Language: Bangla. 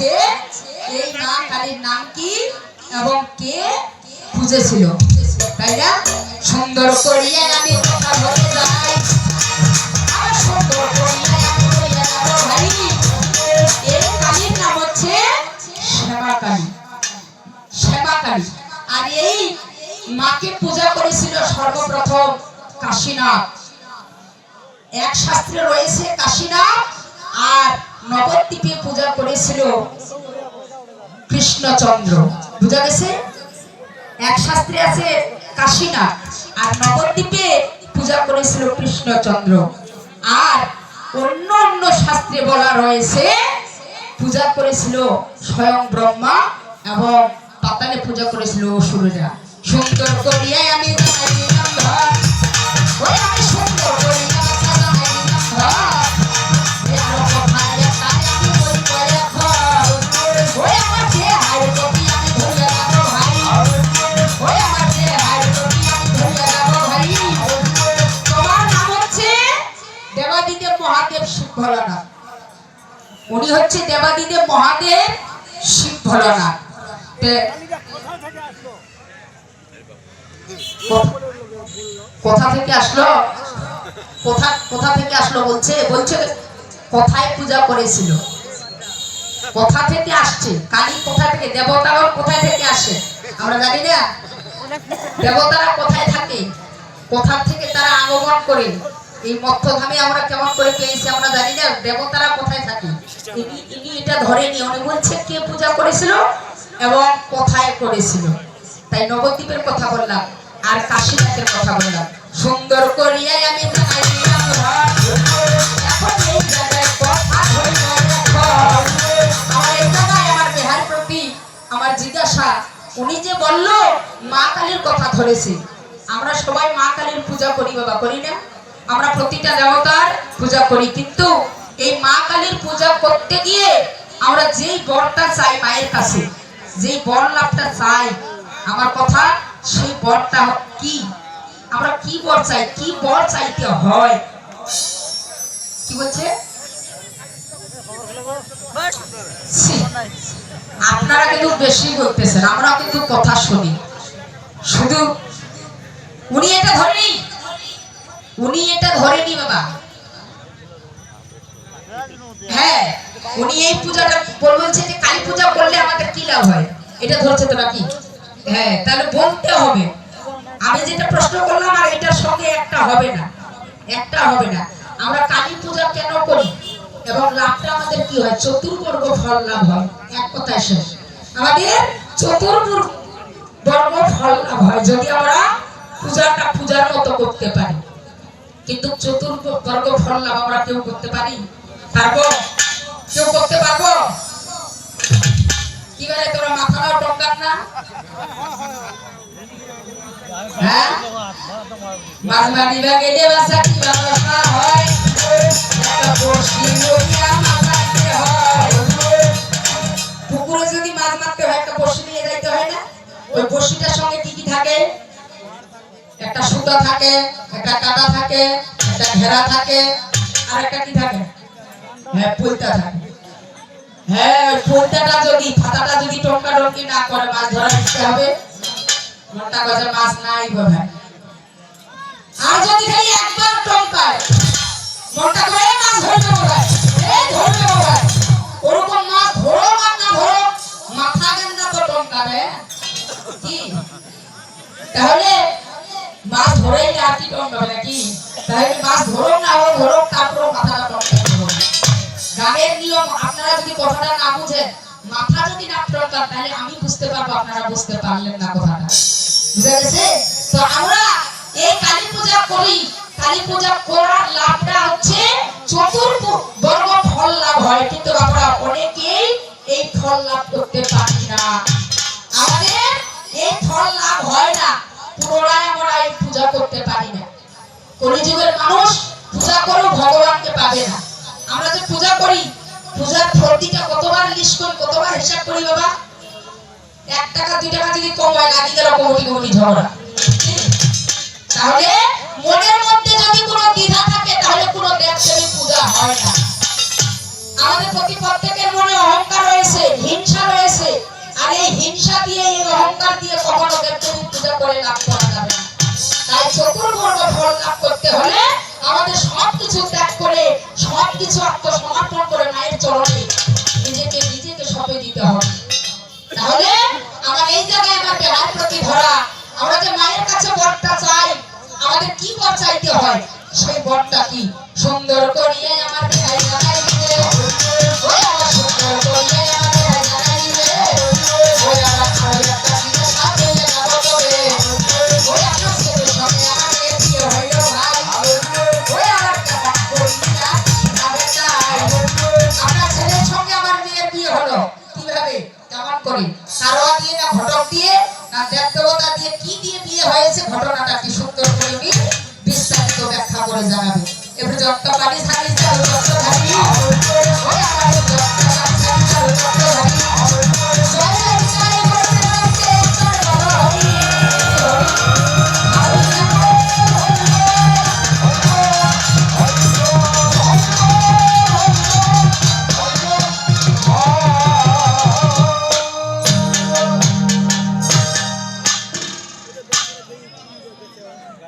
হচ্ছে এই মা কালীর নাম কি এবং কে পুজেছিল, তাই না? সুন্দর করিয়া আমি কথা বলে যাই, আর সুন্দর করিয়া আমি বলে যাব ভাই। এই কালীর নাম হচ্ছে শ্যামা কালী, শ্যামা কালী। আর এই মাকে পূজা করেছিল সর্বপ্রথম কাশীনাথ। এক শাস্ত্রে রয়েছে কাশীনাথ, আর নবদ্বীপে পূজা করেছিল কৃষ্ণচন্দ্র। বুঝা গেছে? এক শাস্ত্রে আছে কাশীনাথ, আর নবদ্বীপে পূজা করেছিল কৃষ্ণচন্দ্র। আর অন্য অন্য শাস্ত্রে বলা রয়েছে পূজা করেছিল স্বয়ং ব্রহ্মা এবং পাতালে পূজা করেছিল অসুররা। সুন্দর করিয়াই আমি জানাই দিলাম ধর, ওই আমি সুন্দর করিয়া জানাই দিলাম ধর, এর কোথায় তাই আমি বলবো এখন, ওই আমার যে হাই কপি আমি ধরে যাব ভাই, ওই আমার যে হাই কপি আমি ধরে যাব ভাই। তোমার নাম হচ্ছে দেবাদিদেব মহাদেব শিব ভোলানাথ। উনি হচ্ছে দেবাদিদেব মহাদেব শিব ভোলানাথ। কোথা থেকে আসলো, কোথা থেকে আসলো বলছে, বলছে কোথায় পূজা করেছিল, কোথা থেকে আসছে কালী, কোথা থেকে, দেবতারা কোথায় থেকে আসে আমরা জানি না। দেবতারা কোথায় থাকে, কোথা থেকে তারা আগমন করে, এই মধ্যধামে আমরা কেমন করে পেয়েছি আমরা জানি না। দেবতারা কোথায় থাকে ইনি এটা ধরেনি। উনি বলছে কে পূজা করেছিল এবং কোথায় করেছিল। তাই নবদ্বীপের কথা বললাম আর কাশীনাথের কথা বললাম। সুন্দর করিয়াই আমি জানাই দিলাম এখন এই জায়গায় কথা হইল আমার এই জায়গায় আমার বিহার প্রতি আমার জিজ্ঞাসা, উনি যে বলল মা কালীর কথা ধরেছে, আমরা সবাই মা কালীর পূজা করি বাবা, করি না? আমরা প্রতিটা দেবতার পূজা করি, কিন্তু এই মা কালীর পূজা করতে গিয়ে আমরা যেই বরটা চাই মায়ের কাছে, যেই বর লাভটা চাই, আমার কথা সেই বরটা কি, আমরা কি বর চাই, কি বর চাইতে হয়, কি বলছে? আপনারা কিন্তু বেশি বলতেছেন, আমরা কিন্তু কথা শুনি। শুধু উনি এটা ধরেনি, উনি এটা ধরেনি বাবা। হ্যাঁ, উনি এই পূজাটা বলছে যে কালী পূজা করলে আমাদের কি লাভ হয়, এটা ধরছে তো নাকি? হ্যাঁ, তাহলে বলতে হবে। আমি যেটা প্রশ্ন করলাম আর এটার সঙ্গে একটা হবে না, একটা হবে না। আমরা কালী পূজা কেন করি এবং লাভটা আমাদের কি হয়? চতুর্বর্গ ফল লাভ হয়, এক কথায় শেষ। আমাদের চতুর্বর্গ ফল লাভ হয় যদি আমরা পূজাটা পূজার মতো করতে পারি। কিন্তু চতুর্বর্গ ফল লাভ আমরা কেউ করতে পারি? পারবো? কেউ করতে পারবো? কি বলে তোরা মাথাও টঙ্কান না? হ্যাঁ, মাছ মারিবা গেলে বাসা কি ব্যবস্থা হয়, একটা বড়শি লইয়া মাছ মারতে হয়। পুকুরে যদি মাছ মারতে হয় একটা বড়শি নিয়ে যাইতে হয় না? ওই বড়শিটার সঙ্গে কি কি থাকে? একটা সুতা থাকে, একটা কাঁটা থাকে, একটা ঘেরা থাকে, আর একটা কি থাকে? হ্যাঁ, পলতা থাকে। হ্যাঁ, ওই পলতাটা যদি, ফাতাটা যদি টঙ্কা টঙ্কি না করে মাছ ধরা দিতে হবে, মনটা কাছে মাছ নাই বোধ। আর যদি খালি একবার টঙ্কায় মনটা করে মাছ ধরবে বোধ, এই ধরবে বোধ, ওরকম মাছ ধরো আর না ধরো মাথা গেন্দা তো টঙ্কাবে কি? তাহলে মাছ ধরেই আর কি টঙ্কাবে নাকি? তাহলে মাছ ধরো না ও ধরো, তারপর মাথাটা টঙ্কাবে। গানের নিয়ম আপনারা যদি কথাটা না বুঝেন, মাথা যদি না টঙ্কান, তাহলে আমি বুঝতে পারবো, আপনারা বুঝতে পারলেন না কথাটা। বুঝা গেছে? তো আমরা এই কালী পূজা করি, কালী পূজা করার লাভটা হচ্ছে চতুর্বর্গ ফল লাভ হয়, কিন্তু আমরা অনেকেই এই ফল লাভ করতে পারি না, আমাদের এই ফল লাভ হয় না, পুনরায় আমরা এই পূজা করতে পারি না। কলিযুগের মানুষ পূজা করো ভগবানকে পাবে না। আমরা যে পূজা করি, পূজার ফলটিটা কতবার লিস্ট করি, কতবার হিসাব করি বাবা? 1 টাকা 2 টাকা যদি কম হয়, লাগি গেল কমিটি ঝগড়া। তাহলে মনের মধ্যে যদি কোনো দ্বিধা থাকে, তাহলে কোনো দেবদেবীর পূজা হয় না। আমাদের প্রতি প্রত্যেকের মনে অহংকার রয়েছে, হিংসা রয়েছে। আর এই হিংসা দিয়ে এই অহংকার দিয়ে কখনো দেবদেবীর পূজা করে লাভ করা যাবে না। তাই চতুর্বর্গ ফল লাভ করতে হলে আমাদের সবকিছু ত্যাগ করে সবকিছু আত্মসমর্পণ করে মায়ের চরণে নিজেকে সঁপে দিতে হবে। তাহলে আমার এই জায়গায় আমার দেহার প্রতি ধরা, আমরা যে মায়ের কাছে বরটা চাই, আমাদের কি বর চাইতে হয়? সেই বরটা কি? সুন্দর করিয়ে আমার দেহায় জানাই দিলে, ওই আমার সুন্দর করিয়ে আমার দেহায় জানাই দিলে, ওই আমার ছয় একটা দিনে সাথে যাবো তবে, ওই আমার ছেলের সঙ্গে আমাকে বিয়ে হইল ভাই, ওই আমার টাকা করিয়া যাবে তাই। আপনার ছেলের সঙ্গে আমার মেয়ের বিয়ে হলো কিভাবে, কেমন করে? কারোয়া দিয়ে না ঘটক দিয়ে না দেব দেবতা দিয়ে, কি দিয়ে বিয়ে হয়েছে, ঘটনাটা কি সুন্দর করে বিস্তারিত ব্যাখ্যা করে জানাবে। এবারে যত পারি